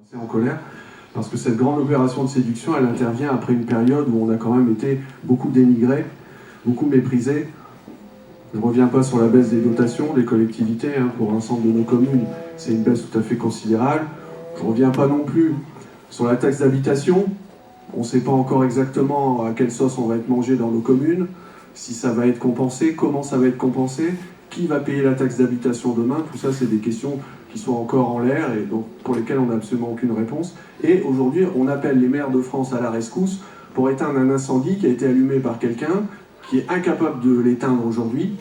C'est en colère, parce que cette grande opération de séduction, elle intervient après une période où on a quand même été beaucoup dénigré, beaucoup méprisé. Je ne reviens pas sur la baisse des dotations des collectivités, pour l'ensemble de nos communes, c'est une baisse tout à fait considérable. Je ne reviens pas non plus sur la taxe d'habitation. On ne sait pas encore exactement à quelle sauce on va être mangé dans nos communes, si ça va être compensé, comment ça va être compensé, qui va payer la taxe d'habitation demain. Tout ça, c'est des questions qui sont encore en l'air et donc pour lesquelles on n'a absolument aucune réponse. Et aujourd'hui, on appelle les maires de France à la rescousse pour éteindre un incendie qui a été allumé par quelqu'un qui est incapable de l'éteindre aujourd'hui.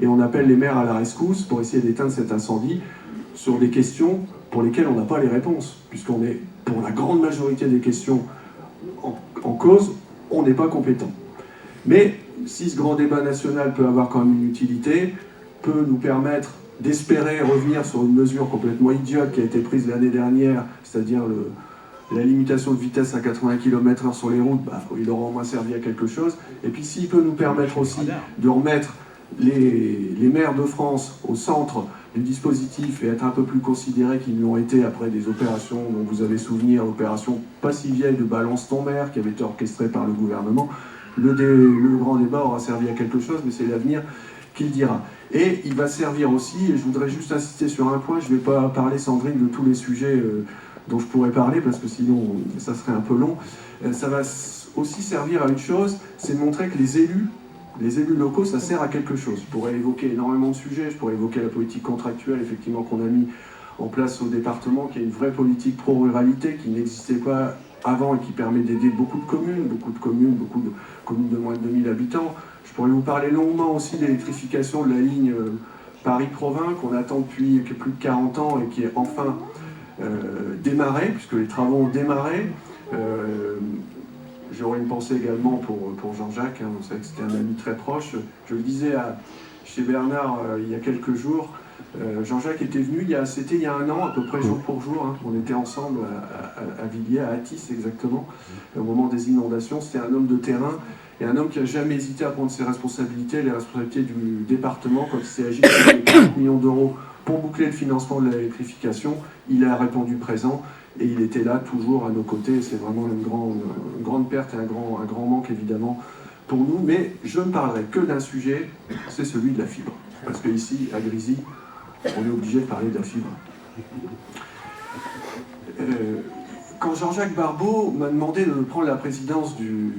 Et on appelle les maires à la rescousse pour essayer d'éteindre cet incendie sur des questions pour lesquelles on n'a pas les réponses, puisqu'on est, pour la grande majorité des questions en cause, on n'est pas compétent. Mais si ce grand débat national peut avoir quand même une utilité, peut nous permettre d'espérer revenir sur une mesure complètement idiote qui a été prise l'année dernière, c'est-à-dire la limitation de vitesse à 80 km/h sur les routes, il aura au moins servi à quelque chose. Et puis s'il peut nous permettre aussi de remettre les maires de France au centre du dispositif et être un peu plus considérés qu'ils l'ont été après des opérations dont vous avez souvenir, l'opération pas si vieille de Balance ton maire qui avait été orchestrée par le gouvernement, le grand débat aura servi à quelque chose, mais c'est l'avenir qui le dira. Et il va servir aussi, et je voudrais juste insister sur un point, je ne vais pas parler, Sandrine, de tous les sujets dont je pourrais parler, parce que sinon ça serait un peu long. Ça va aussi servir à une chose, c'est de montrer que les élus locaux, ça sert à quelque chose. Je pourrais évoquer énormément de sujets, je pourrais évoquer la politique contractuelle, effectivement, qu'on a mis en place au département, qui est une vraie politique pro-ruralité, qui n'existait pas avant et qui permet d'aider beaucoup de communes de moins de 2000 habitants. Je pourrais vous parler longuement aussi de l'électrification de la ligne Paris-Provins, qu'on attend depuis plus de 40 ans et qui est enfin démarrée, puisque les travaux ont démarré. J'aurais une pensée également pour Jean-Jacques, vous savez que c'était un ami très proche. Je le disais chez Bernard il y a quelques jours, Jean-Jacques était venu, c'était il y a un an, à peu près jour pour jour, on était ensemble à Villiers, à Athis exactement, au moment des inondations. C'était un homme de terrain et un homme qui n'a jamais hésité à prendre ses responsabilités, les responsabilités du département quand il s'est agi de 40 millions d'euros pour boucler le financement de l'électrification. Il a répondu présent et il était là toujours à nos côtés. C'est vraiment une grande perte et un grand manque évidemment pour nous. Mais je ne parlerai que d'un sujet, c'est celui de la fibre. Parce qu'ici, à Grisi, on est obligé de parler de la fibre. Quand Jean-Jacques Barbeau m'a demandé de prendre la présidence du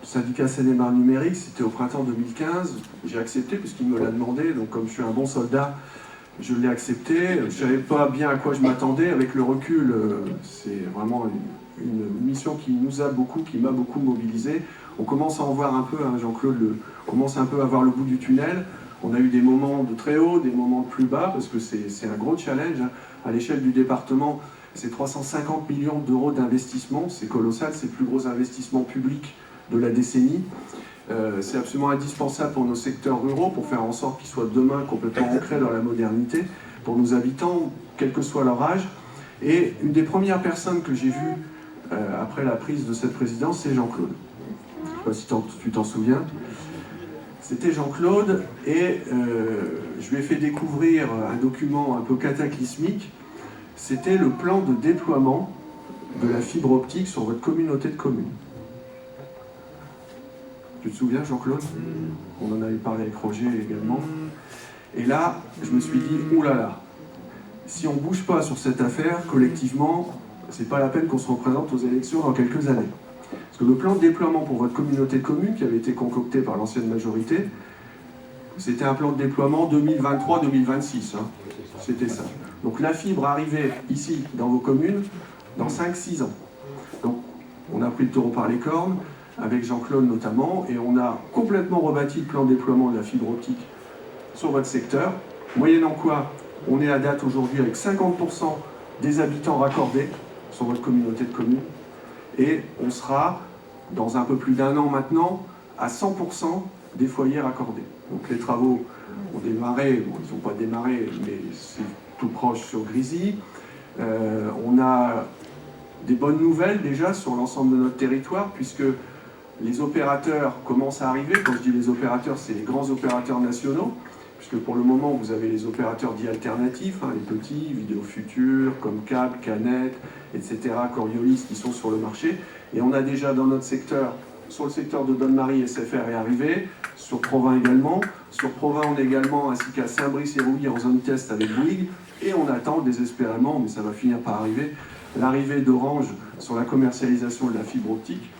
syndicat Seine-et-Marne numérique, c'était au printemps 2015, j'ai accepté puisqu'il me l'a demandé, donc comme je suis un bon soldat, je l'ai accepté. Je ne savais pas bien à quoi je m'attendais. Avec le recul, c'est vraiment une mission qui m'a beaucoup mobilisé. On commence à en voir un peu, Jean-Claude, commence un peu à voir le bout du tunnel. On a eu des moments de très haut, des moments de plus bas, parce que c'est un gros challenge. À l'échelle du département, c'est 350 millions d'euros d'investissement. C'est colossal, c'est le plus gros investissement public de la décennie. C'est absolument indispensable pour nos secteurs ruraux, pour faire en sorte qu'ils soient demain complètement ancrés dans la modernité, pour nos habitants, quel que soit leur âge. Et une des premières personnes que j'ai vues après la prise de cette présidence, c'est Jean-Claude. Je ne sais pas si tu t'en souviens. C'était Jean-Claude et je lui ai fait découvrir un document un peu cataclysmique. C'était le plan de déploiement de la fibre optique sur votre communauté de communes. Tu te souviens, Jean-Claude? On en avait parlé avec Roger également. Et là, je me suis dit, oulala, si on ne bouge pas sur cette affaire, collectivement, c'est pas la peine qu'on se représente aux élections dans quelques années. Parce que le plan de déploiement pour votre communauté de communes, qui avait été concocté par l'ancienne majorité, c'était un plan de déploiement 2023-2026. C'était ça. Donc la fibre arrivait ici, dans vos communes, dans 5-6 ans. Donc on a pris le taureau par les cornes, avec Jean-Claude notamment, et on a complètement rebâti le plan de déploiement de la fibre optique sur votre secteur, moyennant quoi on est à date aujourd'hui avec 50% des habitants raccordés sur votre communauté de communes, et on sera, dans un peu plus d'un an maintenant, à 100% des foyers raccordés. Donc les travaux ont démarré, ils n'ont pas démarré, mais c'est tout proche sur Grisi. On a des bonnes nouvelles déjà sur l'ensemble de notre territoire, puisque les opérateurs commencent à arriver. Quand je dis les opérateurs, c'est les grands opérateurs nationaux puisque pour le moment, vous avez les opérateurs dits alternatifs, hein, les petits, Vidéo Future, Comcap, Canet, etc., Coriolis, qui sont sur le marché. Et on a déjà dans notre secteur, sur le secteur de Donne-Marie, SFR est arrivé, sur Provins également. Sur Provins, on est également, ainsi qu'à Saint-Brice et Rouilly, en zone test avec Bouygues. Et on attend désespérément, mais ça va finir par arriver, l'arrivée d'Orange sur la commercialisation de la fibre optique.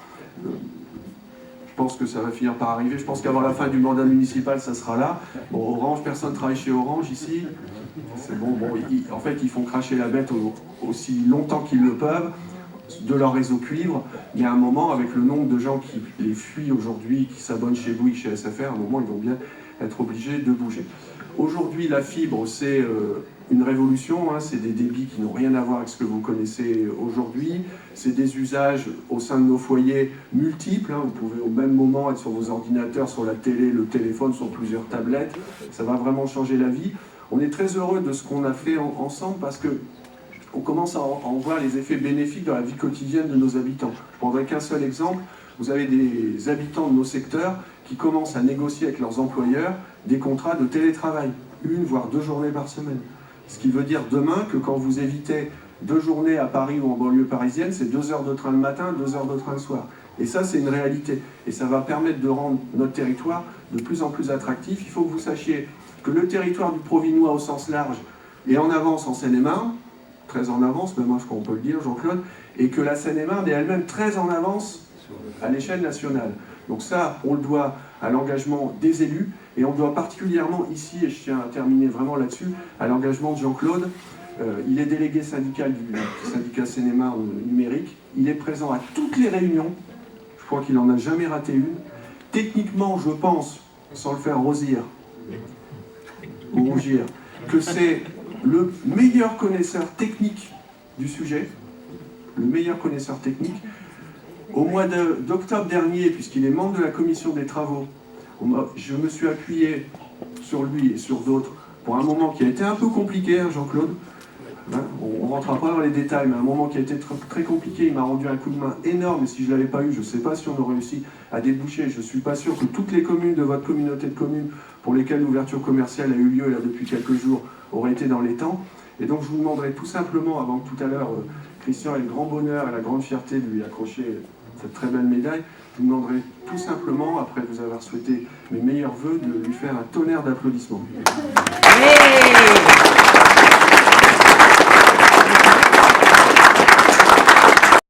Je pense que ça va finir par arriver. Je pense qu'avant la fin du mandat municipal, ça sera là. Bon, Orange, personne ne travaille chez Orange ici. C'est bon, en fait, ils font cracher la bête aussi longtemps qu'ils le peuvent de leur réseau cuivre. Il y a un moment, avec le nombre de gens qui les fuient aujourd'hui, qui s'abonnent chez Bouygues, chez SFR, à un moment, ils vont bien être obligés de bouger. Aujourd'hui, la fibre, c'est une révolution, hein, c'est des débits qui n'ont rien à voir avec ce que vous connaissez aujourd'hui, c'est des usages au sein de nos foyers multiples, hein, vous pouvez au même moment être sur vos ordinateurs, sur la télé, le téléphone, sur plusieurs tablettes, ça va vraiment changer la vie. On est très heureux de ce qu'on a fait ensemble parce que on commence à en voir les effets bénéfiques dans la vie quotidienne de nos habitants. Je prendrai qu'un seul exemple, vous avez des habitants de nos secteurs qui commencent à négocier avec leurs employeurs des contrats de télétravail, 1 voire 2 journées par semaine. Ce qui veut dire demain que quand vous évitez 2 journées à Paris ou en banlieue parisienne, c'est 2 heures de train le matin, 2 heures de train le soir. Et ça, c'est une réalité. Et ça va permettre de rendre notre territoire de plus en plus attractif. Il faut que vous sachiez que le territoire du Provinois au sens large est en avance en Seine-et-Marne, très en avance, même je crois qu'on peut le dire, Jean-Claude, et que la Seine-et-Marne est elle-même très en avance à l'échelle nationale. Donc ça, on le doit à l'engagement des élus, et on doit particulièrement ici, et je tiens à terminer vraiment là-dessus, à l'engagement de Jean-Claude. Il est délégué syndical du syndicat Seine-et-Marne numérique, il est présent à toutes les réunions, je crois qu'il n'en a jamais raté une. Techniquement, je pense, sans le faire rosir, ou rougir, que c'est le meilleur connaisseur technique du sujet, le meilleur connaisseur technique. Au mois d'octobre dernier, puisqu'il est membre de la commission des travaux, je me suis appuyé sur lui et sur d'autres pour un moment qui a été un peu compliqué, hein, Jean-Claude. Hein, on ne rentrera pas dans les détails, mais un moment qui a été très compliqué, il m'a rendu un coup de main énorme, et si je ne l'avais pas eu, je ne sais pas si on aurait réussi à déboucher. Je ne suis pas sûr que toutes les communes de votre communauté de communes pour lesquelles l'ouverture commerciale a eu lieu là, depuis quelques jours auraient été dans les temps. Et donc je vous demanderai tout simplement, avant que tout à l'heure Christian ait le grand bonheur et la grande fierté de lui accrocher cette très belle médaille, je vous demanderai tout simplement, après vous avoir souhaité mes meilleurs vœux, de lui faire un tonnerre d'applaudissements. Hey.